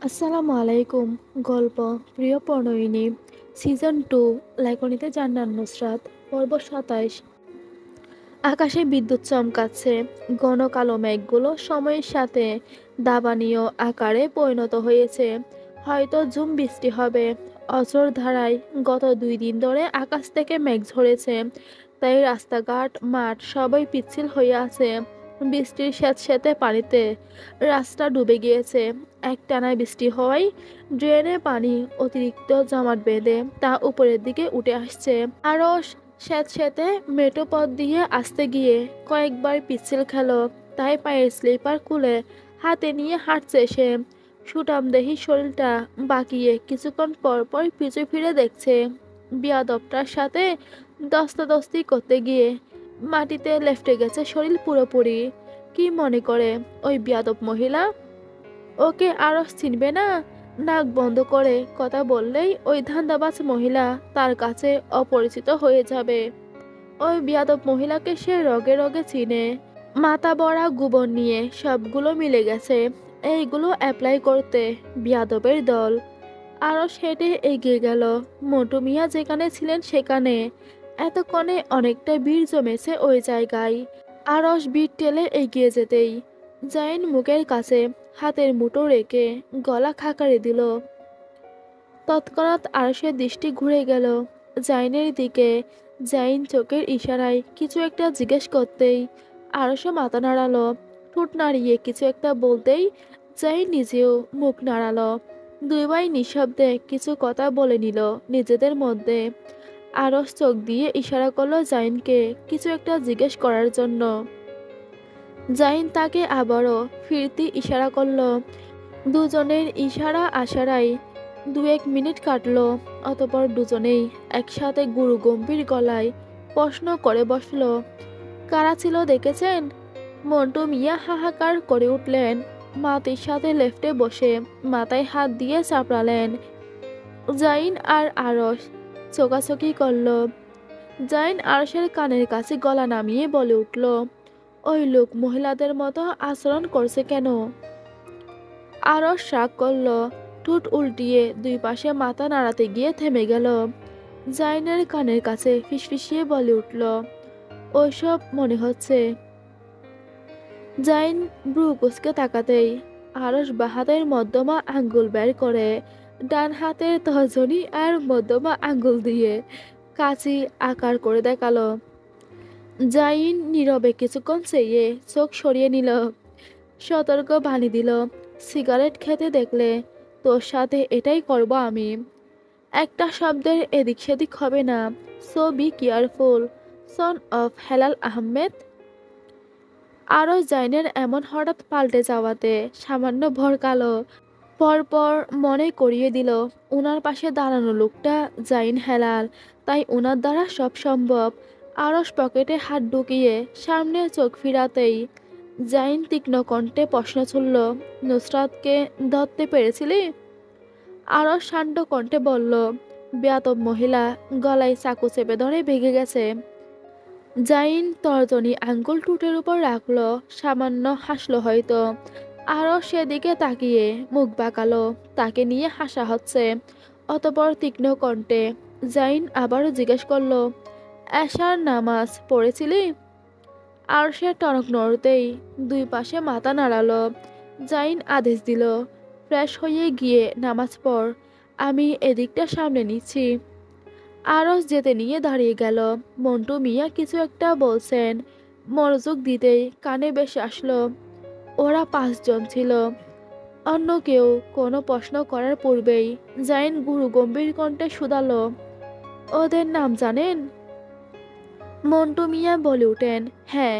আসসালামু আলাইকুম। গল্প প্রিয় প্রণয়িনী সিজন 2 লেখনীতে জান্নাত নুসরাত পর্ব 27। আকাশে বিদ্যুৎ চমকাচ্ছে। ঘন কালো মেঘগুলো সময়ের সাথে দাবানীয় আকারে পরিণত হয়েছে। হয়তো ঝুম বৃষ্টি হবে। অঝোর ধারায় গত 2 দিন ধরে আকাশ থেকে মেঘ ঝরেছে, তাই রাস্তাঘাট মাঠ সবই পিচ্ছিল হয়ে আছে। বৃষ্টির স্যাঁতসেঁতে পানিতে রাস্তা ডুবে গিয়েছে। একটানা বৃষ্টি হওয়ায় ড্রেনে পানি অতিরিক্ত জমাট বেঁধে তা উপরের দিকে উঠে আসছে। আরও স্যাঁতসেঁতে মেঠো পথ দিয়ে আসতে গিয়ে কয়েকবার পিচ্ছিল খেলো, তাই পায়ের স্লিপার খুলে হাতে নিয়ে হাঁটছে সে। সুঠামদেহী শরীরটা বাঁকিয়ে কিছুক্ষণ পর পর পিছু ফিরে দেখছে। বিয়াদবটার সাথে দস্তাদস্তি করতে গিয়ে মাটিতে লেপ্টে গেছে শরীর পুরোপুরি। কি মনে করে ওই বিয়াদব মহিলা? ওকে আরও চিনবে না? নাক বন্ধ করে কথা বললেই ওই ধান্দাবাজ মহিলা তার কাছে অপরিচিত হয়ে যাবে। ওই বিয়াদব মহিলাকে সে রগে রগে চিনে। মাথা ভরা গোবর নিয়ে সবগুলো মিলে গেছে। এইগুলো অ্যাপ্লাই করতে বিয়াদবের দল। আরও হেঁটে এগিয়ে গেল। মন্টু মিয়া যেখানে ছিলেন সেখানে। এতক্ষণে অনেকটা ভিড় জমেছে ওই জায়গায়। আরস ভিড় ঠেলে এগিয়ে যেতেই জাইন মুখের কাছে হাতের মুঠো রেখে গলা খাকারি দিল। তৎক্ষণাৎ আরশের দৃষ্টি ঘুরে গেল জাইনের দিকে। জাইন চোখের ইশারায় কিছু একটা জিজ্ঞেস করতেই আরশও মাথা নাড়ালো। ঠোঁট নাড়িয়ে কিছু একটা বলতেই জাইন নিজেও মুখ নাড়ালো। দুই ভাই নিঃশব্দে কিছু কথা বলে নিল নিজেদের মধ্যে। আরশ চোখ দিয়ে ইশারা করলো জাইনকে কিছু একটা জিজ্ঞেস করার জন্য। জাইন তাকে আবারও ফিরতি ইশারা করলো। দুজনের ইশারা আশারায় 2-1 মিনিট কাটলো। অতপর দুজনেই একসাথে গুরু গম্ভীর গলায় প্রশ্ন করে বসলো, কারা ছিল দেখেছেন? মন্টু মিয়া হাহাকার করে উঠলেন। মাটির সাথে লেফটে বসে মাথায় হাত দিয়ে চাপড়ালেন। জাইন আর আরশ চোখাচোখি করলো। জাইন আরশের কানের কাছে গলা নামিয়ে বলে উঠল, ওই লোক মহিলাদের মতো আচরণ করছে কেন? আরশ রাগ করল। ঠোঁট উল্টিয়ে দুই পাশে মাথা নাড়াতে গিয়ে থেমে গেল। জাইনের কানের কাছে ফিসফিসিয়ে বলে উঠল, ওইসব মনে হচ্ছে। জাইন ব্রু কুচকে তাকাতেই আরশ বাঁ হাতের মধ্যমা আঙ্গুল বের করে ডান হাতের তর্জনী আর মধ্যমা আঙ্গুল দিয়ে কাঁচি আকার করে দেখালো। জাইন নীরবে কিছুক্ষণ চেয়ে চোখ সরিয়ে নিল। সতর্ক বাণী দিল, সিগারেট খেতে দেখলে তোর সাথে এটাই করব আমি। একটা শব্দের এদিক সেদিক হবে না। So be careful, son of Helal Ahmed. আরও জাইনের এমন হঠাৎ পাল্টে যাওয়াতে সামান্য ভরকালো। পরপর মনে করিয়ে দিল ওনার পাশে দাঁড়ানো লোকটা জাইন হেলাল, তাই ওনার দ্বারা সব সম্ভব। আরশ পকেটে হাত ঢুকিয়ে সামনে চোখ ফিরাতেই জাইন তীক্ষ্ণ কণ্ঠে প্রশ্ন ছুড়ল, নুসরাতকে ধরতে পেরেছিলি? আরশ শান্ত কণ্ঠে বলল, বেয়াদব মহিলা গলায় চাকু চেপে ধরে ভেঙে গেছে। জাইন তর্জনী আঙ্গুল টুটের উপর রাখলো, সামান্য হাসলো হয়তো। আরও সেদিকে তাকিয়ে মুখ বাঁকালো, তাকে নিয়ে হাসা হচ্ছে। অতপর তীক্ষ্ণ কণ্ঠে জাইন আবারও জিজ্ঞেস করলো, এশার নামাজ পড়েছিলি? আর সে টনক নড়তেই দুই পাশে মাথা নাড়ালো। জাইন আদেশ দিল, ফ্রেশ হয়ে গিয়ে নামাজ পড়, আমি এদিকটা সামনে নিচ্ছি। আরস যেতে নিয়ে দাঁড়িয়ে গেল। মন্টু মিয়া কিছু একটা বলছেন, মনোযোগ দিতেই কানে বেশ আসলো। ওরা 5 জন ছিল। অন্য কেউ কোনো প্রশ্ন করার পূর্বেই জাইন গুরু গম্ভীর কণ্ঠে শুধালো, ওদের নাম জানেন? মন্টু মিয়া বলে উঠেন, হ্যাঁ।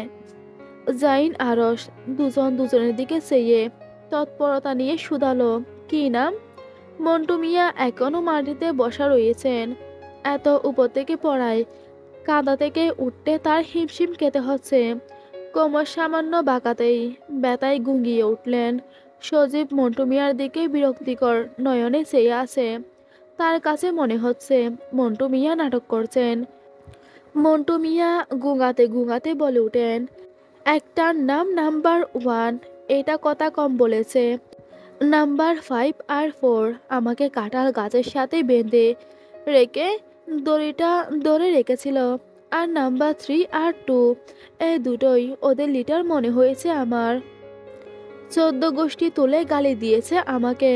জাইন আরস দুজন দুজনের দিকে চেয়ে তৎপরতা নিয়ে শুধালো, কি নাম? মন্টু মিয়া এখনো মাটিতে বসা রয়েছেন। এত উপর থেকে পড়ায় কাঁদা থেকে উঠতে তার হিমশিম খেতে হচ্ছে। কোমর সামান্য বাঁকাতেই ব্যথায় গুঙ্গিয়ে উঠলেন। সজীব মন্টু মিয়ার দিকে বিরক্তিকর নয়নে চেয়ে আছে। তার কাছে মনে হচ্ছে মন্টু মিয়া নাটক করছেন। মন্টু মিয়া গুঙাতে গুঙাতে বলে উঠেন, একটার নাম নাম্বার 1, এটা কথা কম বলেছে। নাম্বার 5 আর 4 আমাকে কাঁঠাল গাছের সাথে বেঁধে রেখে দড়িটা ধরে রেখেছিল। আর নাম্বার 3 আর 2 এই দুটোই ওদের লিডার মনে হয়েছে আমার। 14 গোষ্ঠী তুলে গালি দিয়েছে আমাকে।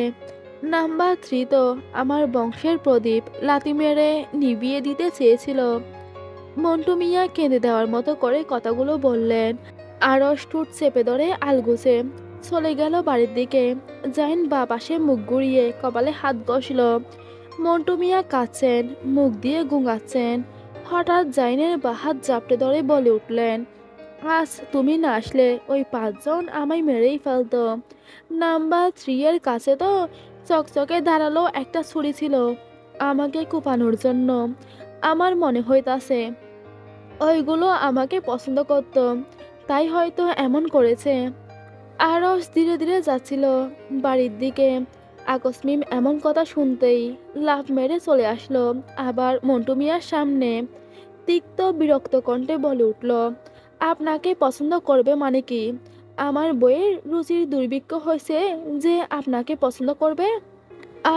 নাম্বার 3 তো আমার বংশের প্রদীপ লাথি মেরে নিভিয়ে দিতে চেয়েছিল। মন্টু মিয়া কেঁদে দেওয়ার মতো করে কথাগুলো বললেন। আরস ঠোঁট চেপে ধরে আলগুছে চলে গেল বাড়ির দিকে। জাইন বা পাশে মুখ ঘুরিয়ে কপালে হাত ঘষল। মন্টু মিয়া কাঁদছেন, মুখ দিয়ে গুঙাচ্ছেন। হঠাৎ জাইনের বা হাত জাপটে ধরে বলে উঠলেন, আজ তুমি না আসলে ওই 5 জন আমায় মেরেই ফেলতো। নাম্বার 3 এর কাছে তো চকচকে ধারালো একটা ছুরি ছিল আমাকে কুপানোর জন্য। আমার মনে হইতাছে ওইগুলো আমাকে পছন্দ করত, তাই হয়তো এমন করেছে। আরস ধীরে ধীরে যাচ্ছিল বাড়ির দিকে। আকস্মিক এমন কথা শুনতেই লাফ মেরে চলে আসলো আবার মন্টু মিয়ার সামনে। তিক্ত বিরক্ত কণ্ঠে বলে উঠল, আপনাকে পছন্দ করবে মানে কি? আমার বইয়ের রুচির দুর্ভিক্ষ হয়েছে যে আপনাকে পছন্দ করবে?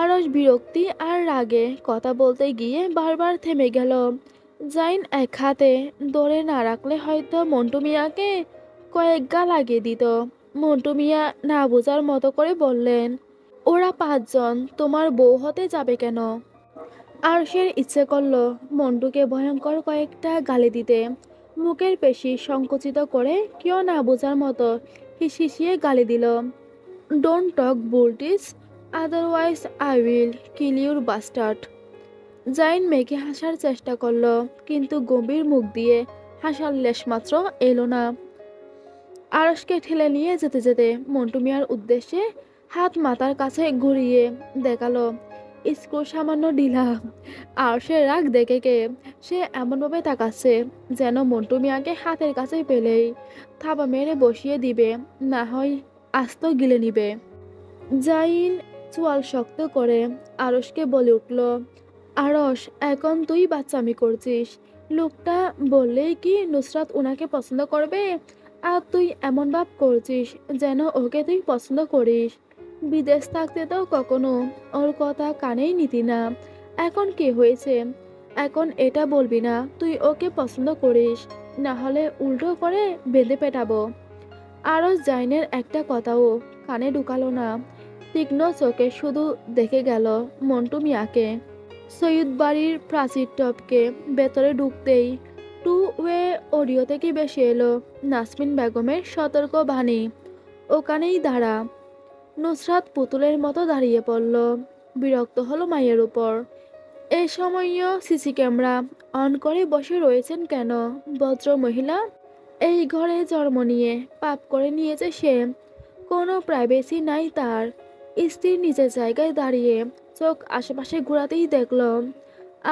আরস বিরক্তি আর রাগে কথা বলতে গিয়ে বারবার থেমে গেল। জাইন এক হাতে ধরে না রাখলে হয়তো মন্টু মিয়াকে কয়েক গা লাগিয়ে দিত। মন্টু মিয়া না বোঝার মতো করে বললেন, ওরা 5 জন তোমার বউ হতে যাবে কেন? আরশের ইচ্ছে করল মন্টুকে ভয়ঙ্কর কয়েকটা গালি দিতে। মুখের পেশি সংকুচিত করে কেউ না বোঝার মতো হিসিয়ে গালি দিল, don't talk bullshit, otherwise I will kill your bastard. Zain মেঘে হাসার চেষ্টা করলো, কিন্তু গম্ভীর মুখ দিয়ে হাসার লেশমাত্র এলো না। আরশকে ঠেলে নিয়ে যেতে যেতে মন্টু মিয়ার উদ্দেশ্যে হাত মাথার কাছে ঘুরিয়ে দেখালো স্ক্রু সামান্য ঢিলা। আরশের রাগ দেখে কে সে এমনভাবে তাকাচ্ছে যেন মন্টু মিয়াকে হাতের কাছে পেলেই থাবা মেরে বসিয়ে দিবে, না হয় আস্ত গিলে নিবে। জাইন চোয়াল শক্ত করে আরশকে বলে উঠল, আরশ এখন তুই বাচ্চামি করছিস। লোকটা বললেই কি নুসরাত ওনাকে পছন্দ করবে? আর তুই এমন ভাব করছিস যেন ওকে তুই পছন্দ করিস। বিদেশ থাকতে তো কখনো ওর কথা কানেই নিতি না। এখন কি হয়েছে? এখন এটা বলবি না তুই ওকে পছন্দ করিস, না হলে উল্টো করে বেঁধে পেটাবো। আরশ জাইনের একটা কথাও কানে ঢুকালো না। তীক্ষ্ণ চোখে শুধু দেখে গেল মন্টু মিয়াকে। সৈয়দ বাড়ির প্রাচীর টপকে ভেতরে ঢুকতেই টু ওয়ে অডিও থেকে বেশি এলো নাসমিন বেগমের সতর্ক বাণী, ওখানেই দাঁড়া। নুসরাত পুতুলের মতো দাঁড়িয়ে পড়ল, বিরক্ত হলো মায়ের উপর। এই সময়ও সিসি ক্যামেরা অন করে বসে রয়েছেন কেন ভদ্র মহিলা? এই ঘরে জন্ম নিয়ে পাপ করে নিয়েছে সে, কোনো প্রাইভেসি নাই তার। স্ত্রীর নিজের জায়গায় দাঁড়িয়ে চোখ আশেপাশে ঘোরাতেই দেখল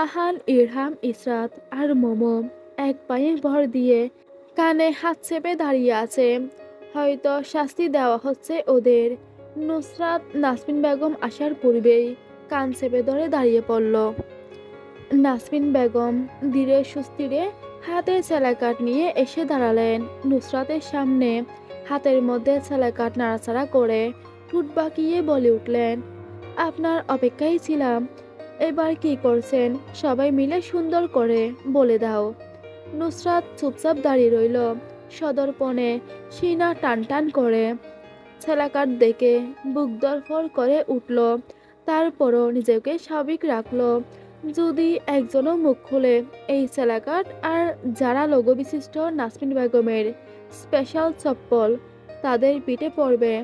আহান, ইরহাম, ইসরাত আর মোমো এক পায়ে ভর দিয়ে কানে হাত চেপে দাঁড়িয়ে আছে। হয়তো শাস্তি দেওয়া হচ্ছে ওদের। নুসরাত নাসমিন বেগম আসার পূর্বেই কান চেপে ধরে দাঁড়িয়ে পড়ল। নাসমিন বেগম ধীরে সুস্থিরে হাতে ছেলেকাঠ নিয়ে এসে দাঁড়ালেন নুসরাতের সামনে। হাতের মধ্যে ছেলেকাঠ নাড়াচাড়া করে ঠোঁট বাঁকিয়ে বলে উঠলেন, আপনার অপেক্ষায় ছিলাম। এবার কি করছেন সবাই মিলে সুন্দর করে বলে দাও। নুসরাত চুপচাপ দাঁড়িয়ে রইল, সদর্পণে সিনা টান টান করে। ছেলেকাঠ দেখে বুক দরফর করে উঠল, তারপরও নিজেকে স্বাভাবিক রাখলো। যদি একজনও মুখ খুলে এই ছেলেকাঠ আর যারা লোগো বিশিষ্ট নাসমিন বেগমের স্পেশাল চপ্পল তাদের পিঠে পড়বে,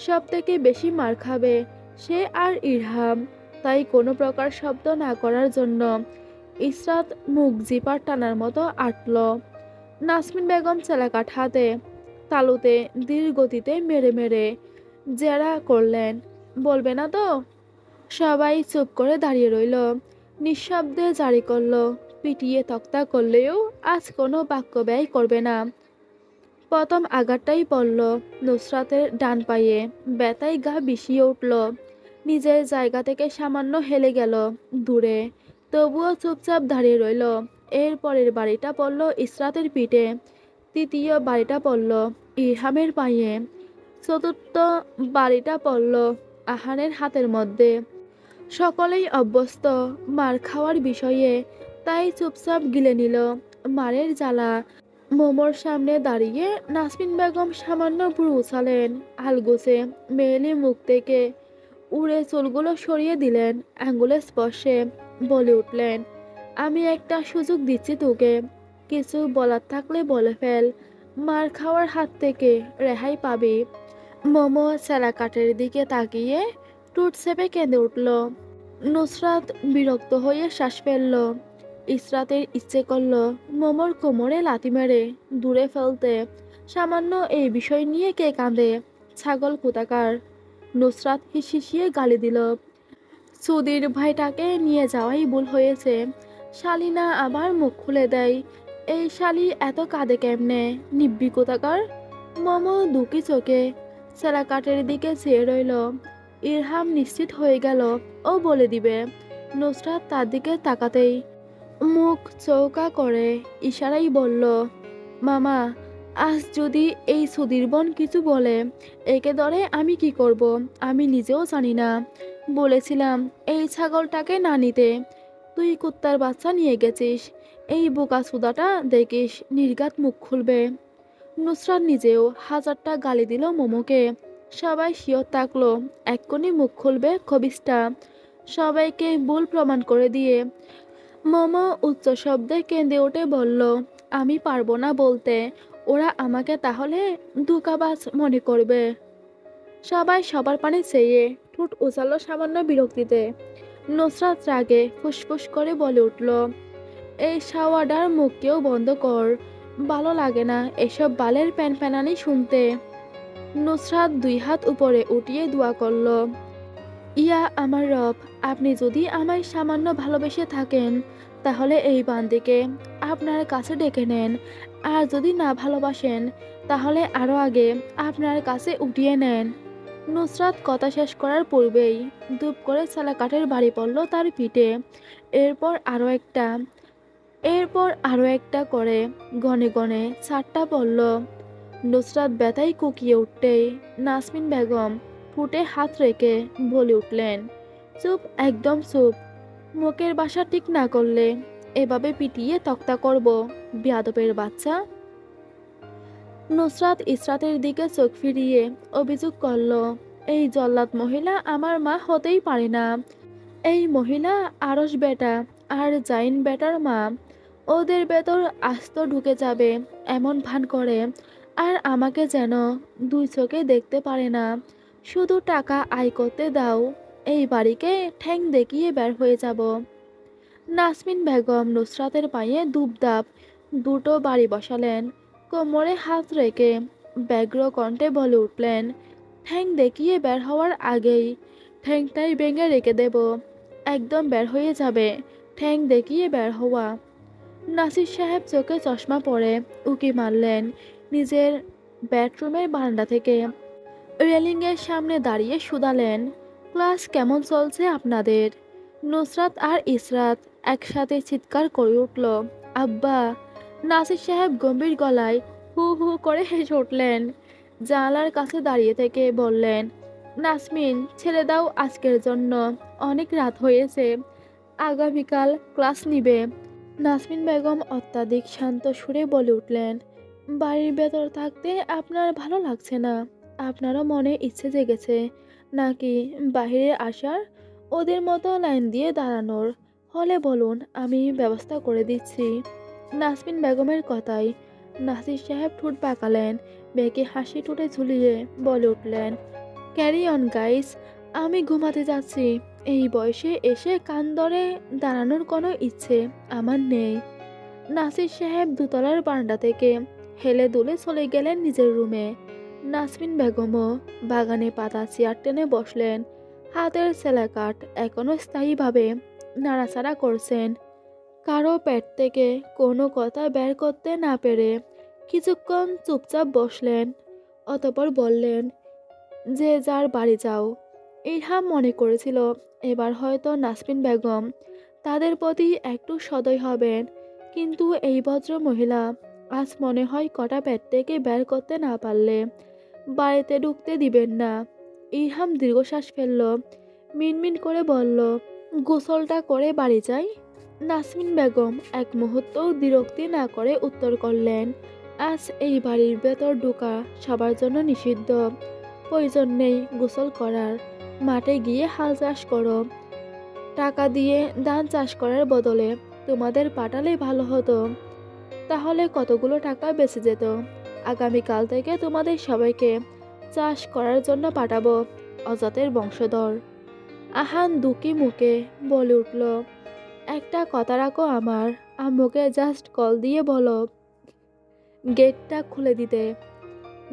সব থেকে বেশি মার খাবে সে আর ইরহাম। তাই কোনো প্রকার শব্দ না করার জন্য ইসরাত মুখ জিপার টানার মতো আটল। নাসমিন বেগম ছেলেকাঠ হাতে তালুতে ধীর গতিতে মেরে মেরে জেরা করলেন, বলবে না তো? সবাই চুপ করে দাঁড়িয়ে রইল, নিঃশব্দে জারি করলো পিটিয়ে তক্তা করলেও আজ কোনো বাক্য ব্যয় করবে না। প্রথম আঘাতটাই পড়ল নুসরাতের ডান পায়ে, ব্যথায় গা বিষিয়ে উঠল। নিজের জায়গা থেকে সামান্য হেলে গেল দূরে, তবুও চুপচাপ দাঁড়িয়ে রইল। এর পরের বাড়িটা পড়ল ইসরাতের পিঠে, তৃতীয় বাড়িটা পড়ল ইরহামের পায়ে, চতুর্থ বাড়িটা পড়ল আহানের হাতের মধ্যে। সকলেই অভ্যস্ত মার খাওয়ার বিষয়ে, তাই চুপচাপ গিলে নিল মারের জ্বালা। মোমোর সামনে দাঁড়িয়ে নাসরিন বেগম সামান্য ভ্রু উছালেন আলগোছে মেয়েলি মুখ থেকে। উড়ে চুলগুলো সরিয়ে দিলেন আঙ্গুলের স্পর্শে। বলে উঠলেন, আমি একটা সুযোগ দিচ্ছি তোকে, কিছু বলার থাকলে বলে ফেল, মার খাওয়ার হাত থেকে রেহাই পাবি। মোমো সেলা কাঠের দিকে তাকিয়ে টুট চেপে কেঁদে উঠল। নুসরাত বিরক্ত হয়ে শ্বাস ফেলল। ইসরাতের ইচ্ছে করল মোমোর কোমরে লাথি মেরে দূরে ফেলতে। সামান্য এই বিষয় নিয়ে কে কাঁদে, ছাগল কোথাকার। নুসরাত হিসিয়ে গালি দিল, সুধীর ভাইটাকে নিয়ে যাওয়াই ভুল হয়েছে। শালিনা আবার মুখ খুলে দেয়, এই শালি এত কাঁদে কেমনে, নিব্বি কোথাকার। মোমো দুঃখী চোখে সেলাকাটের দিকে চেয়ে রইল। ইরহাম নিশ্চিত হয়ে গেল ও বলে দিবে। নুসরাত তার দিকে তাকাতেই মুখ চৌকা করে ইশারাই বলল, মামা, আজ যদি এই সুধীর বোন কিছু বলে, একে ধরে আমি কি করব আমি নিজেও জানি না। বলেছিলাম এই ছাগলটাকে না নিতে, তুই কুত্তার বাচ্চা নিয়ে গেছিস। এই বোকা সুদাটা দেখিস নির্ঘাত মুখ খুলবে। নুসরাত নিজেও হাজারটা গালি দিল মোমোকে। সবাই শিওর থাকলো এক্ষুনি মুখ খুলবে খবিসটা, সবাইকে ভুল প্রমাণ করে দিয়ে। মোমো উচ্চ শব্দে কেঁদে উঠে বলল, আমি পারবো না বলতে, ওরা আমাকে তাহলে ধোঁকাবাজ মনে করবে। সবাই সবার পানে চেয়ে ঠোঁট উচালো সামান্য বিরক্তিতে। নুসরাত রাগে ফুসফুস করে বলে উঠল, এই শাওয়াডার মুখকেও বন্ধ কর, ভালো লাগে না এসব বালের প্যানপ্যানানি শুনতে। নুসরাত দুই হাত উপরে উঠিয়ে দোয়া করল, ইয়া আমার রব, আপনি যদি আমায় সামান্য ভালোবেসে থাকেন তাহলে এই বান্দিকে আপনার কাছে ডেকে নেন, আর যদি না ভালোবাসেন তাহলে আরো আগে আপনার কাছে উঠিয়ে নেন। নুসরাত কথা শেষ করার পূর্বেই ধূপ করে চালা কাঠের বাড়ি পড়ল তার পিঠে। এরপর আরো একটা, এরপর আরো একটা করে গনে গনে 4টা পড়ল। নুসরাত ব্যথায় কুকিয়ে উঠতেই নাসমিন বেগম ঠোঁটে হাত রেখে বলে উঠলেন, চুপ, একদম চুপ, মুখের বাসা ঠিক না করলে এভাবে পিটিয়ে তক্তা করব, বেয়াদবের বাচ্চা। নুসরাত ইসরাতের দিকে চোখ ফিরিয়ে অভিযোগ করল, এই জল্লাদ মহিলা আমার মা হতেই পারে না। এই মহিলা আরস বেটা আর জাইন বেটার মা, ওদের ভেতর আস্ত ঢুকে যাবে এমন ভান করে, আর আমাকে যেন দুই চোখে দেখতে পারে না। শুধু টাকা আয় করতে দাও, এই বাড়িকে ঠ্যাং দেখিয়ে বের হয়ে যাব। নাসমিন বেগম নুসরাতের পায়ে দুবদাব দুটো বাড়ি বসালেন, কোমরে হাত রেখে ব্যগ্র কণ্ঠে বলে উঠলেন, ঠ্যাং দেখিয়ে বের হওয়ার আগেই ঠ্যাংটাই ভেঙে রেখে দেব, একদম বের হয়ে যাবে, ঠ্যাং দেখিয়ে বের হওয়া। নাসির সাহেব চোখে চশমা পরে উকি মারলেন নিজের বেডরুমের বারান্দা থেকে। রেলিংয়ের সামনে দাঁড়িয়ে শুধালেন, ক্লাস কেমন চলছে আপনাদের? নুসরাত আর ইসরাত একসাথে চিৎকার করে উঠল, আব্বা। নাসির সাহেব গম্ভীর গলায় হু হু করে হেসে উঠলেন। জানালার কাছে দাঁড়িয়ে থেকে বললেন, নাসমিন, ছেড়ে দাও আজকের জন্য, অনেক রাত হয়েছে, আগামীকাল ক্লাস নিবে। নাসমিন বেগম অত্যাধিক শান্ত সুরে বলে উঠলেন, বাড়ির ভেতর থাকতে আপনার ভালো লাগছে না? আপনারও মনে ইচ্ছে জেগেছে নাকি বাহিরে আসার, ওদের মতো লাইন দিয়ে দাঁড়ানোর? হলে বলুন, আমি ব্যবস্থা করে দিচ্ছি। নাসমিন বেগমের কথায় নাসির সাহেব ঠোঁট পাকালেন, মেয়েকে হাসি ঠোঁটে ঝুলিয়ে বলে উঠলেন, ক্যারি অন গাইস, আমি ঘুমাতে যাচ্ছি। এই বয়সে এসে কান ধরে দাঁড়ানোর কোনো ইচ্ছে আমার নেই। নাসির সাহেব দোতলার বারান্দা থেকে হেলে দুলে চলে গেলেন নিজের রুমে। নাসমিন বেগমও বাগানে পাতা চেয়ার টেনে বসলেন, হাতের সেলাকাট এখনো স্থায়ীভাবে নাড়াচাড়া করছেন। কারো পেট থেকে কোনো কথা বের করতে না পেরে কিছুক্ষণ চুপচাপ বসলেন, অতঃপর বললেন, যে যার বাড়ি যাও। ইরহাম মনে করেছিল এবার হয়তো নাসমিন বেগম তাদের প্রতি একটু সদয় হবেন, কিন্তু এই ভদ্র মহিলা আজ মনে হয় কটা পেট থেকে বের করতে না পারলে বাড়িতে ঢুকতে দিবেন না। ইরহাম দীর্ঘশ্বাস ফেলল, মিনমিন করে বলল, গোসলটা করে বাড়ি যাই। নাসমিন বেগম এক মুহূর্তও বিরক্তি না করে উত্তর করলেন, আজ এই বাড়ির ভেতর ঢোকা সবার জন্য নিষিদ্ধ। প্রয়োজন নেই গোসল করার। মাঠে গিয়ে হাল চাষ করো। টাকা দিয়ে ধান চাষ করার বদলে তোমাদের পাঠালেই ভালো হতো। তাহলে কতগুলো টাকা বেঁচে যেত। আগামীকাল থেকে তোমাদের সবাইকে চাষ করার জন্য পাঠাবো। অজাতের বংশধর। আহান দুঃখী মুখে বলে উঠল, একটা কথা রাখো, আমার আম্মুকে জাস্ট কল দিয়ে বলো গেটটা খুলে দিতে।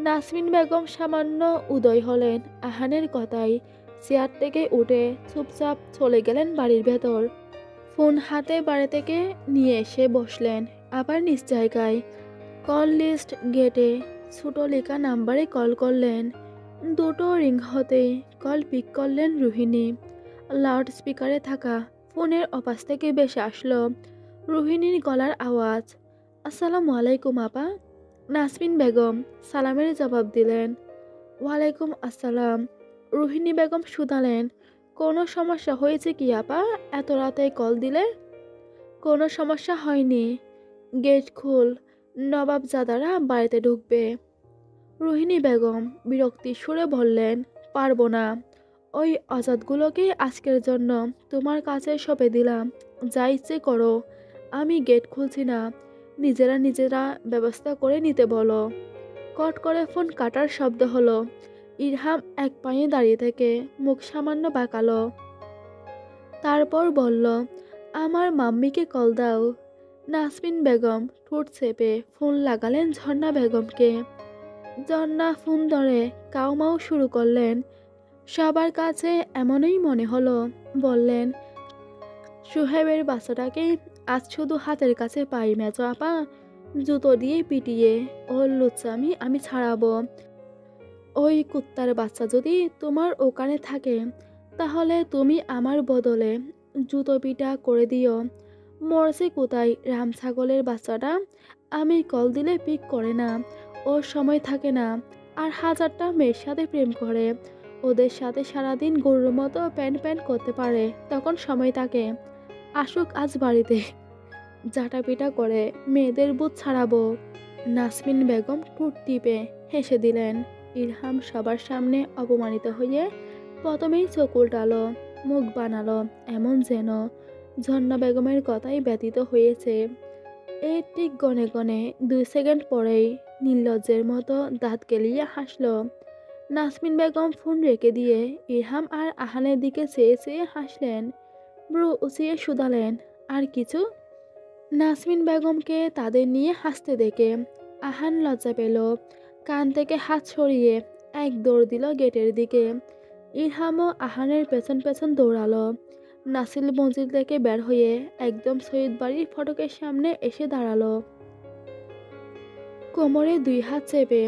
নাসমিন বেগম সামান্য উদয় হলেন আহানের কথায়। চেয়ার থেকে উঠে চুপচাপ চলে গেলেন বাড়ির ভেতর। ফোন হাতে বাড়ি থেকে নিয়ে এসে বসলেন আবার নিজ জায়গায়। কল লিস্ট গেটে ছোট লেখা নাম্বারে কল করলেন। দুটো রিং হতেই কল পিক করলেন রোহিণী। লাউড স্পিকারে থাকা ফোনের অপাশ থেকে বেশি আসলো রোহিণীর গলার আওয়াজ, আসসালামু আলাইকুম আপা। নাসমিন বেগম সালামের জবাব দিলেন, ওয়ালাইকুম আসসালাম। রোহিণী বেগম শুধালেন, কোনো সমস্যা হয়েছে কি আপা, এত রাতে কল দিলে? কোনো সমস্যা হয়নি, গেট খুল, নবাবজাদারা বাড়িতে ঢুকবে। রোহিণী বেগম বিরক্তির সুরে বললেন, পারবো না। ওই অজাতগুলোকে আজকের জন্য তোমার কাছে সঁপে দিলাম। যা ইচ্ছে করো, আমি গেট খুলছি না। নিজেরা ব্যবস্থা করে নিতে বলো। কট করে ফোন কাটার শব্দ হলো। ইরহাম এক পায়ে দাঁড়িয়ে থেকে মুখ সামান্য বাঁকালো। তারপর বলল, আমার মাম্মিকে কল দাও। নাসমিন বেগম ঠোঁট চেপে ফোন লাগালেন ঝর্ণা বেগমকে। ঝর্ণা ফোন ধরে কাউমাউ শুরু করলেন। সবার কাছে এমনই মনে হলো। বললেন, সুহেবের বাচ্চাটাকে আজ শুধু হাতের কাছে পাই মেজো আপা। জুতো দিয়ে পিটিয়ে ওর লুচ্চামি আমি ছাড়াবো। ওই কুত্তার বাচ্চা যদি তোমার ওখানে থাকে তাহলে তুমি আমার বদলে জুতো পিটা করে দিও। মরছে কোথায় রাম ছাগলের বাচ্চাটা? আমি কল দিলে পিক করে না, ওর সময় থাকে না। আর হাজারটা মেয়ের সাথে প্রেম করে, ওদের সাথে সারাদিন গরুর মতো প্যান প্যান করতে পারে, তখন সময় থাকে। আসুক আজ বাড়িতে, জাটা পিটা করে মেয়েদের বুথ ছাড়াবো। নাসমিন বেগম ঠোঁট টিপে হেসে দিলেন। ইরহাম সবার সামনে অপমানিত হয়ে প্রথমেই চোখ উল্টালো, মুখ বানালো এমন যেন ঝর্ণা বেগমের কথাই ব্যতীত হয়েছে। এই ঠিক গনে গনে 2 সেকেন্ড পরেই নির্লজ্জের মতো দাঁত কেলিয়ে হাসল। নাসমিন বেগম ফোন রেখে দিয়ে ইরহাম আর আহানের দিকে চেয়ে চেয়ে হাসলেন। ব্রু উঁচিয়ে শুধালেন, আর কিছু? নাসমিন বেগমকে তাদের নিয়ে হাসতে দেখে আহান লজ্জা পেল। কান থেকে হাত সরিয়ে এক দৌড় দিল গেটের দিকে। ইরহামও আহানের পেছন পেছন দৌড়ালো। নাসিল মঞ্জিল থেকে বের হয়ে একদম সৈয়দ বাড়ির ফটকের সামনে এসে দাঁড়ালো। কোমরে 2 হাত চেপে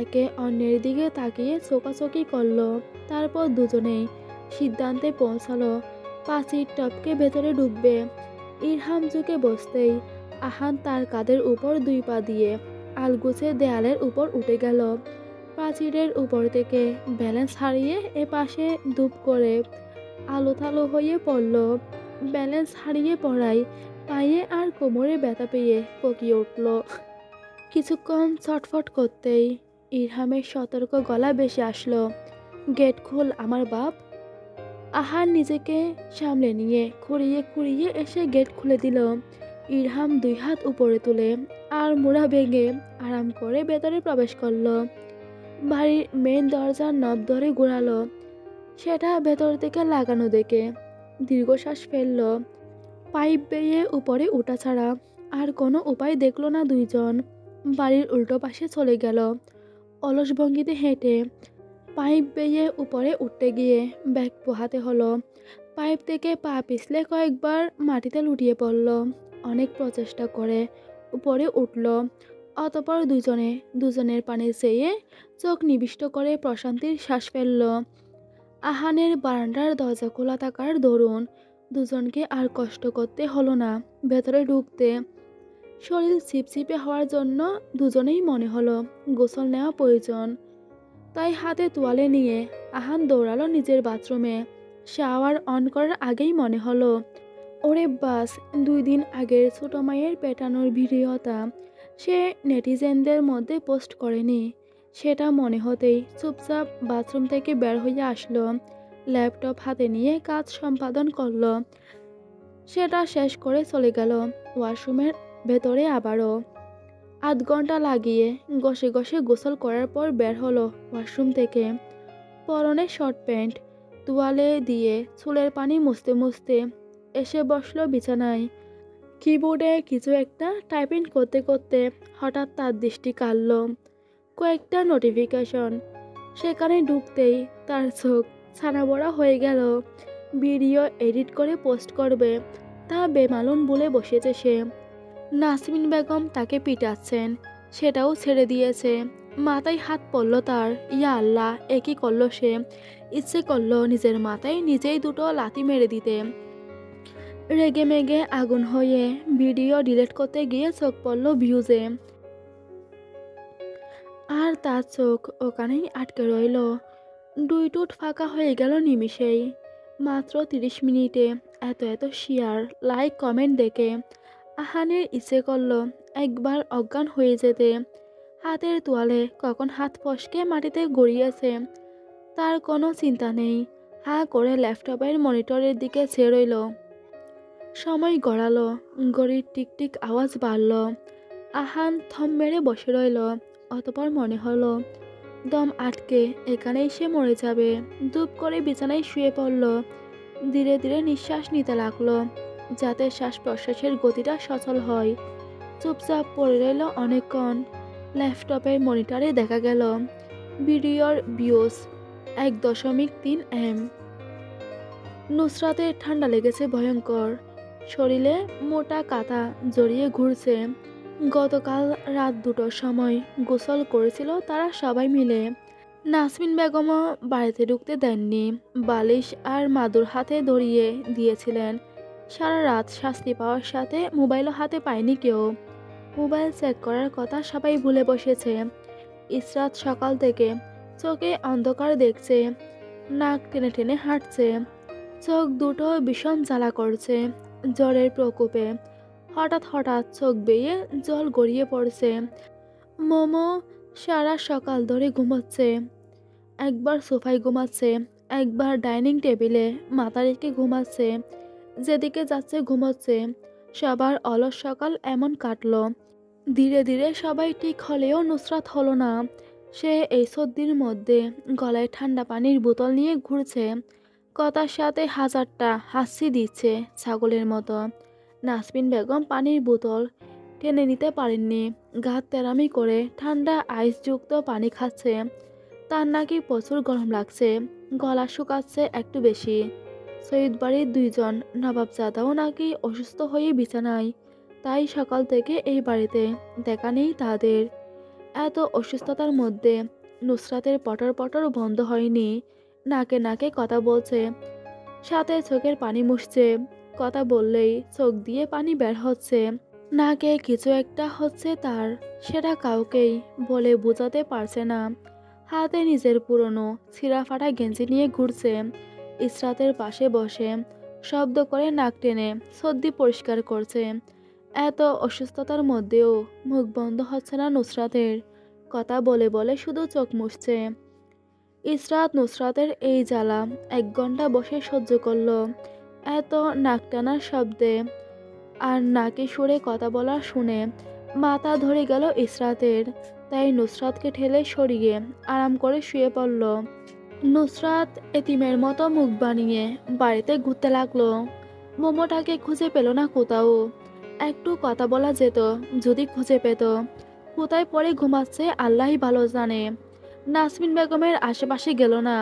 একে অন্যের দিকে তাকিয়ে চোকাচোকি করলো। তারপর দুজনেই সিদ্ধান্তে পৌঁছালো পাঁচির টপকে ভেতরে ঢুকবে। ইরহাম ঝুঁকে বসতেই আহান তার কাঁধের উপর 2 পা দিয়ে আলগোছে দেয়ালের উপর উঠে গেল। প্রাচীরের উপর থেকে ব্যালেন্স হারিয়ে এপাশে ধূপ করে আলোথালো হয়ে পড়ল। ব্যালেন্স হারিয়ে পড়ায় পায়ে আর কোমরে ব্যথা পেয়ে কোকিয়ে উঠল। কিছুক্ষণ ছটফট করতেই ইরহামের সতর্ক গলা ভেসে আসলো, গেট খোল আমার বাপ। আহার নিজেকে সামলে নিয়ে খুঁড়িয়ে খুঁড়িয়ে এসে গেট খুলে দিল। ইরহাম 2 হাত উপরে তুলে আর মোড়া ভেঙে আরাম করে ভেতরে প্রবেশ করলো। বাড়ির মেন দরজার নব ধরে ঘোরালো। সেটা ভেতর থেকে লাগানো দেখে দীর্ঘশ্বাস ফেলল। পাইপ বেয়ে উপরে ওঠা ছাড়া আর কোনো উপায় দেখল না দুইজন। বাড়ির উল্টো পাশে চলে গেল। অলস ভঙ্গিতে হেঁটে পাইপ বেয়ে উপরে উঠতে গিয়ে ব্যাগ পোহাতে হলো। পাইপ থেকে পা পিছলে কয়েকবার মাটিতে লুটিয়ে পড়ল। অনেক প্রচেষ্টা করে উপরে উঠল। অতপর দুজনের পানে চেয়ে চোখ নিবিষ্ট করে প্রশান্তির শ্বাস ফেলল। আহানের বারান্দার দরজা খোলা থাকার দরুন দুজনকে আর কষ্ট করতে হলো না ভেতরে ঢুকতে। শরীর ছিপছিপে হওয়ার জন্য দুজনেই মনে হলো গোসল নেওয়া প্রয়োজন। তাই হাতে তোয়ালে নিয়ে আহান দৌড়ালো নিজের বাথরুমে। শাওয়ার অন করার আগেই মনে হলো, ওরে বাস, 2 দিন আগের ছোট মায়ের পেটানোর ভিডিওটা সে নেটিজেনদের মধ্যে পোস্ট করেনি। সেটা মনে হতেই চুপচাপ বাথরুম থেকে বের হয়ে আসলো, ল্যাপটপ হাতে নিয়ে কাজ সম্পাদন করলো। সেটা শেষ করে চলে গেল ওয়াশরুমের ভেতরে আবারও। আধ ঘন্টা লাগিয়ে ঘষে ঘষে গোসল করার পর বের হলো ওয়াশরুম থেকে। পরনে শর্ট প্যান্ট, তোয়ালে দিয়ে চুলের পানি মুছতে মুছতে এসে বসলো বিছানায়। কিবোর্ডে কিছু একটা টাইপিং করতে করতে হঠাৎ তার দৃষ্টি কাড়ল কয়েকটা নোটিফিকেশন। সেখানে ঢুকতেই তার চোখ ছানাবড়া হয়ে গেল। ভিডিও এডিট করে পোস্ট করবে তা বেমালুম বলে বসেছে সে। নাসরিন বেগম তাকে পিটাচ্ছেন, সেটাও ছেড়ে দিয়েছে। মাথায় হাত পড়ল তার। ইয়া আল্লাহ, এ কি করলো সে! ইচ্ছে করলো নিজের মাথায় নিজেই দুটো লাথি মেরে দিতে। রেগে মেগে আগুন হয়ে ভিডিও ডিলিট করতে গিয়ে চোখ পড়ল ভিউজে। আর তার চোখ ওখানেই আটকে রইল। দুই টুট ফাঁকা হয়ে গেল নিমিষেই। মাত্র 30 মিনিটে এত এত শেয়ার, লাইক, কমেন্ট দেখে আহানের ইচ্ছে করলো একবার অজ্ঞান হয়ে যেতে। হাতের তোয়ালে কখন হাত ফসকে মাটিতে গড়িয়েছে তার কোনো চিন্তা নেই। হা করে ল্যাপটপের মনিটরের দিকে চেয়ে রইল। সময় গড়ালো, ঘড়ির টিকটিক আওয়াজ বাড়ল। আহান থম মেরে বসে রইল। অতপর মনে হলো দম আটকে এখানেই সে মরে যাবে। দুপ করে বিছানায় শুয়ে পড়ল। ধীরে ধীরে নিঃশ্বাস নিতে লাগলো যাতে শ্বাস প্রশ্বাসের গতিটা সচল হয়। চুপচাপ পড়ে রইল অনেকক্ষণ। ল্যাপটপের মনিটরে দেখা গেল ভিডিওর ভিউজ 1.3 M। নুসরাতের ঠান্ডা লেগেছে ভয়ঙ্কর। শরীরে মোটা কাঁটা জড়িয়ে ঘুরছে। গতকাল রাত 2টোর সময় গোসল করেছিল তারা সবাই মিলে। নাসরিন বেগমও বাড়িতে ঢুকতে দেননি, বালিশ আর মাদুর হাতে ধরিয়ে দিয়েছিলেন। সারা রাত শাস্তি পাওয়ার সাথে মোবাইলও হাতে পায়নি কেউ। মোবাইল চেক করার কথা সবাই ভুলে বসেছে। ইসরাত সকাল থেকে চোখে অন্ধকার দেখছে, নাক টেনে টেনে হাঁটছে, চোখ দুটো ভীষণ জ্বালা করছে জ্বরের প্রকোপে। হঠাৎ হঠাৎ চোখ বেয়ে জল গড়িয়ে পড়ছে। মোমো সারা সকাল ধরে ঘুমোচ্ছে। একবার সোফায় ঘুমাচ্ছে, একবার ডাইনিং টেবিলে মাথা রেখে ঘুমাচ্ছে। যেদিকে যাচ্ছে ঘুমোচ্ছে। সবার অলস সকাল এমন কাটলো। ধীরে ধীরে সবাই ঠিক হলেও নুসরাত হলো না। সে এই সর্দির মধ্যে গলায় ঠান্ডা পানির বোতল নিয়ে ঘুরছে, কথার সাথে হাজারটা হাসি দিচ্ছে ছাগলের মতো। নাসরিন বেগম পানির বোতল টেনে নিতে পারেননি। গাত তেরামি করে ঠান্ডা আইসযুক্ত পানি খাচ্ছে। তার নাকি প্রচুর গরম লাগছে, গলা শুকাচ্ছে একটু বেশি। সৈয়দ বাড়ির 2জন নবাবজাদাও নাকি অসুস্থ হয়ে বিছানায়। তাই সকাল থেকে এই বাড়িতে দেখা নেই তাদের। এত অসুস্থতার মধ্যে নুসরাতের পটর পটর বন্ধ হয়নি। নাকে নাকে কথা বলছে, সাথে চোখের পানি মুছছে। কথা বললেই চোখ দিয়ে পানি বের হচ্ছে। নাকে কিছু একটা হচ্ছে তার, সেটা কাউকেই বলে বোঝাতে পারছে না। হাতে নিজের পুরনো ছিঁড়া ফাটা গেঞ্জি নিয়ে ঘুরছে। ইসরাতের পাশে বসে শব্দ করে নাক টেনে সর্দি পরিষ্কার করছে। এত অসুস্থতার মধ্যেও মুখ বন্ধ হচ্ছে না নুসরাতের। কথা বলে বলে শুধু চোখ মুছছে। ইসরাত নুসরাতের এই জ্বালা 1 ঘন্টা বসে সহ্য করলো। এত নাক টানার শব্দে আর নাকি সুরে কথা বলা শুনে মাথা ধরে গেল ইসরাতের। তাই নুসরাতকে ঠেলে সরিয়ে আরাম করে শুয়ে পড়ল। নুসরাত এতিমের মতো মুখ বানিয়ে বাড়িতে ঘুরতে লাগলো। মোমোটাকে খুঁজে পেল না কোথাও। একটু কথা বলা যেত যদি খুঁজে পেত। কোথায় পড়ে ঘুমাচ্ছে আল্লাহই ভালো জানে। নাসরিন বেগমের আশেপাশে গেল না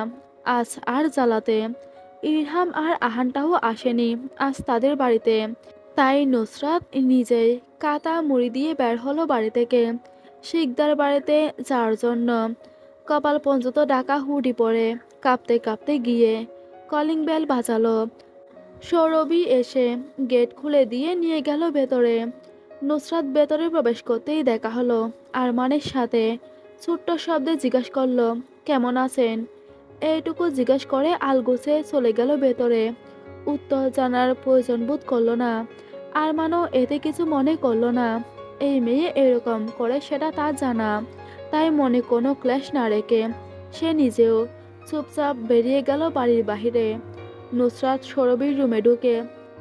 আজ আর জ্বালাতে। ইরহাম আর আহানটাও আসেনি আজ তাদের বাড়িতে। তাই নুসরাত নিজেই কাঁটা মুড়ি দিয়ে বের হলো বাড়ি থেকে শিকদার বাড়িতে যাওয়ার জন্য। কপাল পর্যন্ত ডাকা হুডি পড়ে কাঁপতে কাঁপতে গিয়ে কলিং বেল বাজালো। সৌরভী এসে গেট খুলে দিয়ে নিয়ে গেল ভেতরে। নুসরাত ভেতরে প্রবেশ করতেই দেখা হলো আরমানের সাথে। ছোট্ট শব্দে জিজ্ঞেস করলো, কেমন আছেন? এইটুকু জিজ্ঞেস করে আলগোছে চলে গেল ভেতরে। উত্তর জানার প্রয়োজন বোধ করলো না। আরমানও এতে কিছু মনে করলো না। এই মেয়ে এরকম করে সেটা তার জানা। তাই মনে কোনো ক্লেশ না রেখে সে নিজেও চুপচাপ বেরিয়ে গেল বাড়ির বাহিরে। নুসরাত সৌরভীর রুমে ঢুকে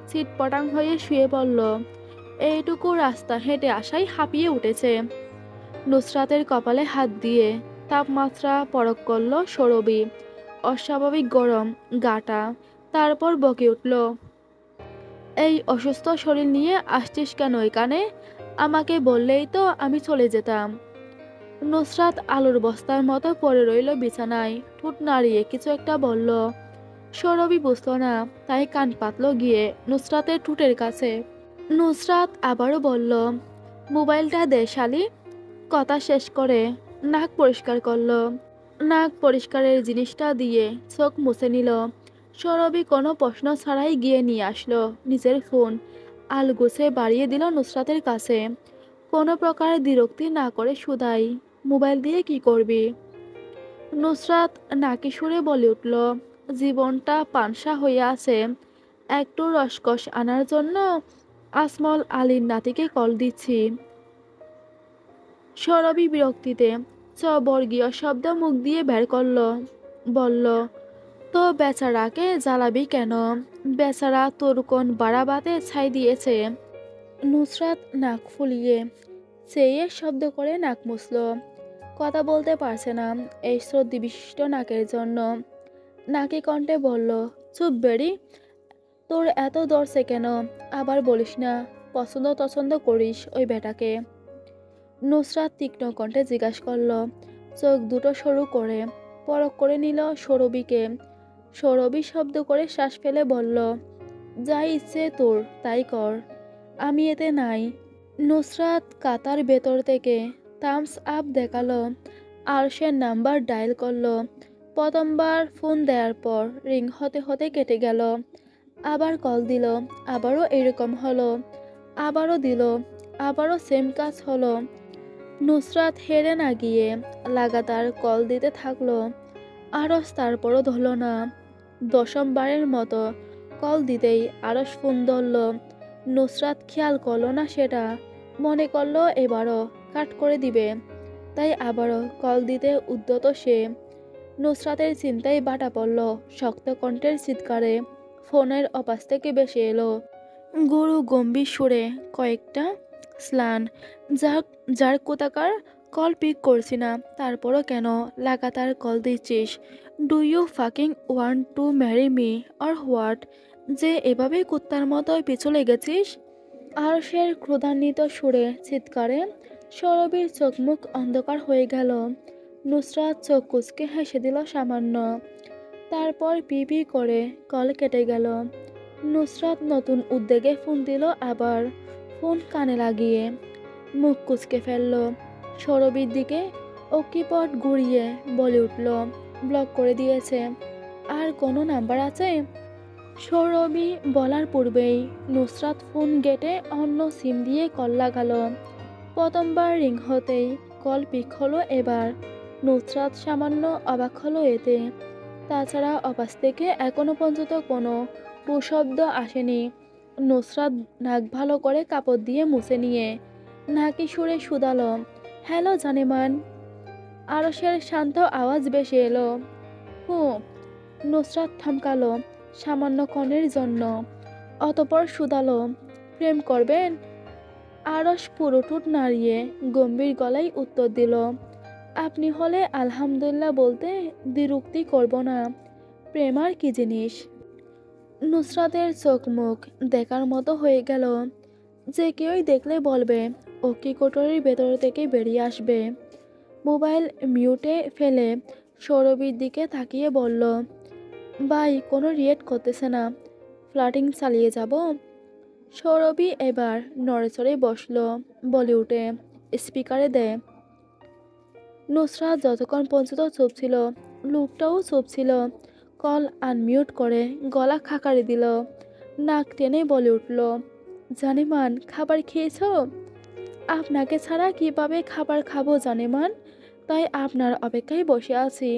চিটপটাং হয়ে শুয়ে পড়ল। এইটুকু রাস্তা হেঁটে আসাই হাঁপিয়ে উঠেছে। নুসরাতের কপালে হাত দিয়ে তাপমাত্রা পরখ করল সৌরভী। অস্বাভাবিক গরম গাটা। তারপর বকে উঠল, এই অসুস্থ শরীর নিয়ে আসছিস কেন এখানে? আমাকে বললেই তো আমি চলে যেতাম। নুসরাত আলুর বস্তার মতো পড়ে রইল বিছানায়। ঠোঁট নাড়িয়ে কিছু একটা বলল। সৌরভী বুঝল না, তাই কান পাতল গিয়ে নুসরাতের ঠোঁটের কাছে। নুসরাত আবারও বলল, মোবাইলটা দে শালি। কথা শেষ করে নাক পরিষ্কার করলো। নাক পরিষ্কারের জিনিসটা দিয়ে চোখ মুছে নিল। সৌরভী কোনো প্রশ্ন ছাড়াই গিয়ে নিয়ে আসলো নিজের ফোন। আলগোছে বাড়িয়ে দিল নুসরাতের কাছে। কোনো প্রকার বিরক্তি না করে শুধাই, মোবাইল দিয়ে কি করবি? নুসরাত নাকি সুরে বলে উঠল, জীবনটা পানসা হয়ে আছে, একটু রসকস আনার জন্য আসমল আলীর নাতিকে কল দিচ্ছি। সৌরভী বিরক্তিতে বর্গীয় শব্দ মুখ দিয়ে বের করলো। বলল, তো বেচারাকে জ্বালাবি কেন? বেচারা তোর কোন বাড়াবাতে ছাই দিয়েছে? নুসরাত নাক ফুলিয়ে চেয়ে শব্দ করে নাক মুছল। কথা বলতে পারছে না এই শ্রদ্ধি বিশিষ্ট নাকের জন্য। নাকি কণ্ঠে বলল, চুপ বেড়ি, তোর এত দরছে কেন? আবার বলিস না পছন্দ টছন্দ করিস ওই বেটাকে। নুসরাত তীক্ষ্ণ কণ্ঠে জিজ্ঞাসা করল, চোখ দুটো সরু করে পরখ করে নিল সৌরভীকে। সৌরভী শব্দ করে শ্বাস ফেলে বলল, যা ইচ্ছে তোর তাই কর, আমি এতে নাই। নুসরাত কাতার ভেতর থেকে থামস আপ দেখালো আর সে নাম্বার ডায়াল করলো। প্রথমবার ফোন দেওয়ার পর রিং হতে হতে কেটে গেল। আবার কল দিল, আবারও এরকম হলো। আবারও দিল, আবারও সেম কাজ হলো। নুসরাত হেরে না গিয়ে লাগাতার কল দিতে থাকলো। আরস তারপরও ধরল না। দশমবারের মতো কল দিতেই আরস ফোন ধরল। নুসরাত খেয়াল করলো না সেটা। মনে করলো এবারও কাট করে দিবে, তাই আবারও কল দিতে উদ্যত সে। নুসরাতের চিন্তায় বাটা পড়ল শক্ত কণ্ঠের চিৎকারে। ফোনের অপাশ থেকে ভেসে এলো গরু গম্ভীর সুরে কয়েকটা স্লান, যার যার কোথাকার কল পিক করছি না, তারপরও কেন লাগাতার কল দিচ্ছিস? Do you fucking want to marry me or what? যে এভাবে কুত্তার মতো পিছু লেগেছিস? আর সে ক্রোধান্বিত সুরে চিৎকারে সৌরভীর চোখ মুখ অন্ধকার হয়ে গেল। নুসরাত চোখ কুচকে হেসে দিল সামান্য। তারপর পি পি করে কল কেটে গেল। নুসরাত নতুন উদ্বেগে ফোন দিল আবার। ফোন কানে লাগিয়ে মুখ কুচকে ফেলল। সৌরভীর দিকে অকিপট ঘুরিয়ে বলে উঠল, ব্লক করে দিয়েছে। আর কোনো নাম্বার আছে? সৌরভী বলার পূর্বেই নুসরাত ফোন গেটে অন্য সিম দিয়ে কল লাগালো। প্রথমবার রিং হতেই কল পিক হলো এবার। নুসরাত সামান্য অবাক হলো এতে। তাছাড়া অপাশ থেকে এখনো পর্যন্ত কোনো কুশব্দ আসেনি। নুসরাত নাক ভালো করে কাপড় দিয়ে মুছে নিয়ে নাকি সুরে শুধালো, হ্যালো জানেমান। আরশের শান্ত আওয়াজ ভেসে এলো, হুঁ। নুসরাত থমকালো সামান্য ক্ষণের জন্য। অতপর শুধালো, প্রেম করবেন? আরশ পুরো ঠোঁট নাড়িয়ে গম্ভীর গলায় উত্তর দিল, আপনি হলে আলহামদুলিল্লাহ বলতে দ্বিরুক্তি করব না। প্রেম আর কি জিনিস? নুসরাতের চোখ মুখ দেখার মতো হয়ে গেল। যে কেউই দেখলে বলবে ও কি কোটরের ভেতর থেকে বেরিয়ে আসবে। মোবাইল মিউটে ফেলে সৌরভীর দিকে তাকিয়ে বলল, ভাই কোনো রিয়েক্ট করতেছে না, ফ্লার্টিং চালিয়ে যাব? সৌরভী এবার নড়েচড়ে বসলো, বলে উঠে, স্পিকারে দে। নুসরাত যতক্ষণ পর্যন্ত চুপ ছিল লোকটাও চুপ ছিল। কল আনমিউট করে গলা খাকারি দিল। নাক টেনে বলে উঠল, জানেমান খাবার খেয়েছো? আপনাকে ছাড়া কিভাবে খাবার খাবো জানেমান? তাই আপনার অপেক্ষায় বসে আছি।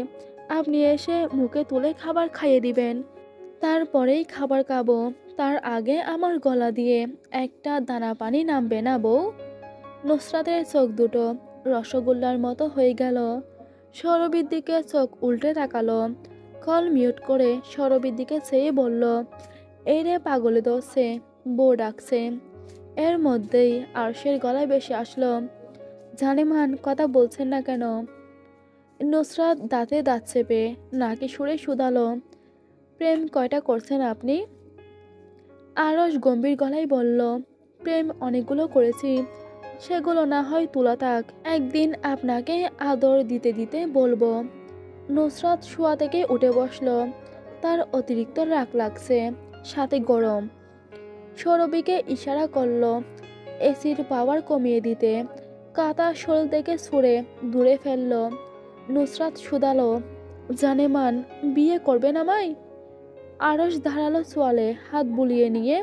আপনি এসে মুখে তুলে খাবার খাইয়ে দিবেন, তারপরেই খাবার খাবো। তার আগে আমার গলা দিয়ে একটা দানা পানি নামবে না বউ? নুসরাতের চোখ দুটো রসগোল্লার মতো হয়ে গেল। সৌরভীর দিকে চোখ উল্টে তাকালো। কল মিউট করে সৌরভীর দিকে চেয়ে বলল, এই রে পাগলে ধরছে, বউ ডাকছে। এর মধ্যেই আরশের গলায় বেশি আসলো, জানেমান কথা বলছেন না কেন? নুসরাত দাঁতে দাঁত চেপে নাকি সুরে শুধালো, প্রেম কয়টা করছেন আপনি? আরশ গম্ভীর গলায় বলল, প্রেম অনেকগুলো করেছি, সেগুলো না হয় তুলা থাক, একদিন আপনাকে আদর দিতে দিতে বলবো। নুসরাত শোয়া থেকে উঠে বসলো। তার অতিরিক্ত রাগ লাগছে, সাথে গরম। সৌরভীকে ইশারা করলো এসির পাওয়ার কমিয়ে দিতে। কাতা শোল থেকে ছুঁড়ে দূরে ফেললো। নুসরাত শুধালো, জানেমান বিয়ে করবেন আমায়? আরশ ধারালো চোয়ালে হাত বুলিয়ে নিয়ে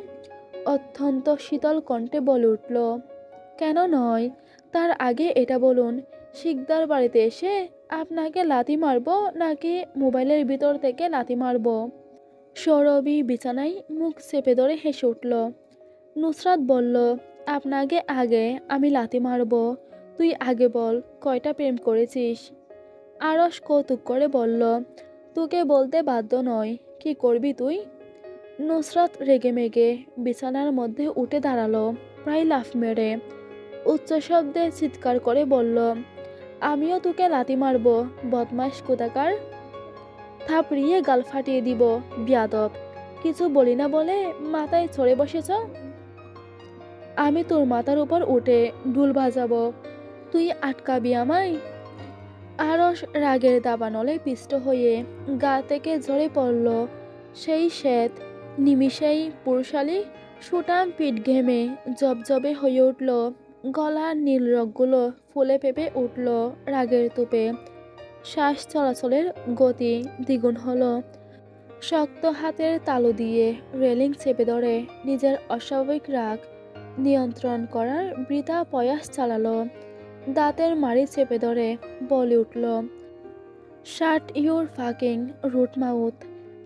অত্যন্ত শীতল কণ্ঠে বলে উঠল, কেন নয়? তার আগে এটা বলুন, শিকদার বাড়িতে এসে আপনাকে লাথি মারবো নাকি মোবাইলের ভিতর থেকে লাথি মারবো? সৌরভী বিছানায় মুখ চেপে ধরে হেসে উঠল। নুসরাত বলল, আপনাকে আগে আমি লাথি মারবো। তুই আগে বল, কয়টা প্রেম করেছিস? আরশ কৌতুক করে বলল, তোকে বলতে বাধ্য নয়, কি করবি তুই? নুসরাত রেগে মেগে বিছানার মধ্যে উঠে দাঁড়ালো, প্রায় লাফ মেরে। উচ্চ শব্দে চিৎকার করে বলল, আমিও তোকে লাথি মারবো, বদমাশ কোথাকার! থাপড়িয়ে গাল ফাটিয়ে দিব, বিয়াদব! কিছু বলি না বলে মাথায় চড়ে বসেছ? আমি তোর মাথার উপর উঠে ঢোল বাজাবো, তুই আটকাবি আমায়? আরশ রাগের দাবানলে পিষ্ট হয়ে গা থেকে ঝরে পড়ল। সেই শ্বেত নিমিষেই পুরুষালী সুটাম পিঠ ঘেমে জবজবে হয়ে উঠল। গলার নীল রগগুলো ফুলে ফেপে উঠল রাগের তোপে। শ্বাস চলাচলের গতি দ্বিগুণ হলো। শক্ত হাতের তালু দিয়ে রেলিং চেপে ধরে নিজের অস্বাভাবিক রাগ নিয়ন্ত্রণ করার বৃথা প্রয়াস চালালো। দাঁতের মাড়ি চেপে ধরে বলে উঠল, shut your fucking rude mouth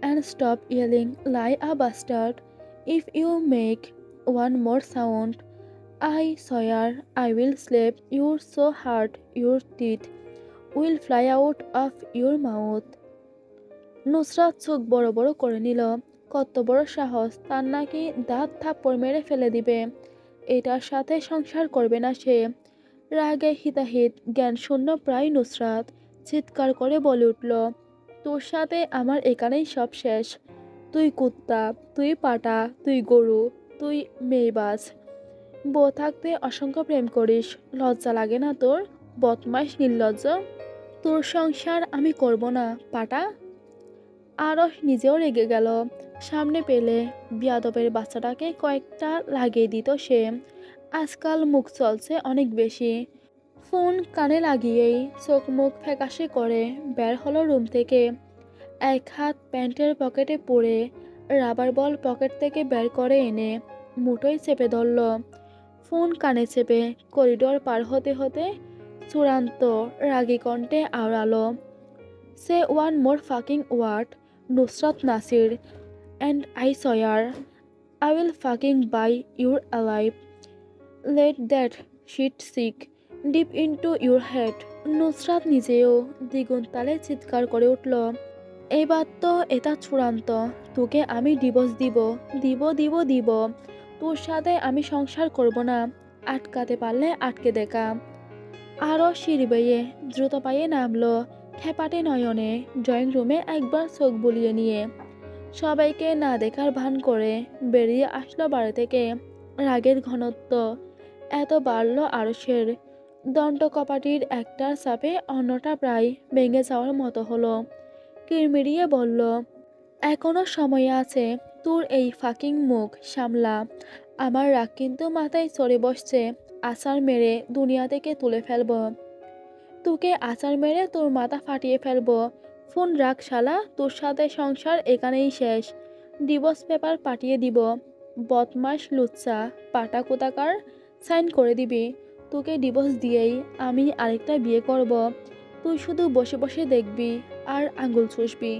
and stop yelling like a bastard. If you make one more sound, I swear I will slap you so hard your teeth will fly out of your mouth. Nusrat চোখ বড় বড় করে নিল। কত বড় সাহস তার নাকি দাঁত থাপ্পড় মেরে ফেলে দিবে! এটার সাথে সংসার করবে না সে। রাগে হিতাহিত জ্ঞান শূন্য প্রায় নুসরাত চিৎকার করে বলে উঠল, তোর সাথে আমার এখানেই সব শেষ। তুই কুত্তা, তুই পাটা, তুই গরু, তুই মেয়েবাজ। বউ থাকতে অসংখ্য প্রেম করিস, লজ্জা লাগে না তোর? বদমাইশ নির্লজ্জ! তোর সংসার আমি করব না, পাটা! আরশ নিজেও রেগে গেল। সামনে পেলে বিয়াদবের বাচ্চাটাকে কয়েকটা লাগিয়ে দিত সে। আজকাল মুখ চলছে অনেক বেশি। ফোন কানে লাগিয়েই চোখ মুখ ফ্যাকাশে করে বের হলো রুম থেকে। এক হাত প্যান্টের পকেটে পড়ে রাবার বল পকেট থেকে বের করে এনে মুঠোয় চেপে ধরল। ফোন কানে চেপে করিডোর পার হতে হতে চূড়ান্ত রাগী কণ্ঠে আওড়ালো, সে one more fucking word, Nusrat Nasir, and I swear I will fucking bury your alive. Let that shit sink deep into your head. Nusrat নিজেও দ্বিগুণ তালে চিৎকার করে উঠল, এবার তো এটা চূড়ান্ত। তোকে আমি ডিভোর্স দিব, দিব দিব দিব। তোর সাথে আমি সংসার করব না। আটকাতে পারলে আটকে দেখা। আরও সিঁড়ি বেয়ে দ্রুত পায়ে নামলো, খেপাটে নয়নে ড্রয়িং রুমে একবার চোখ বুলিয়ে নিয়ে সবাইকে না দেখার ভান করে বেরিয়ে আসলো বাড়ি থেকে। রাগের ঘনত্ব এত বাড়ল আরশের, দণ্ডকপাটির একটার চাপে অন্যটা প্রায় ভেঙে যাওয়ার মতো হলো। কিরমিরিয়ে বলল, এখনো সময় আছে, তোর এই ফাকিং মুখ সামলা। আমার রাগ কিন্তু মাথায় চড়ে বসছে, আছাড় মেরে দুনিয়া থেকে তুলে ফেলবো তোকে, আছাড় মেরে তোর মাথা ফাটিয়ে ফেলবো। ফোন রাখ শালা, তোর সাথে সংসার এখানেই শেষ। ডিভোর্স পেপার পাঠিয়ে দিব, বদমাশ লুচ্চা পাটা কোথাকার। সাইন করে দিবি, তোকে ডিভোর্স দিয়েই আমি আরেকটা বিয়ে করব। তুই শুধু বসে বসে দেখবি আর আঙ্গুল চুষবি।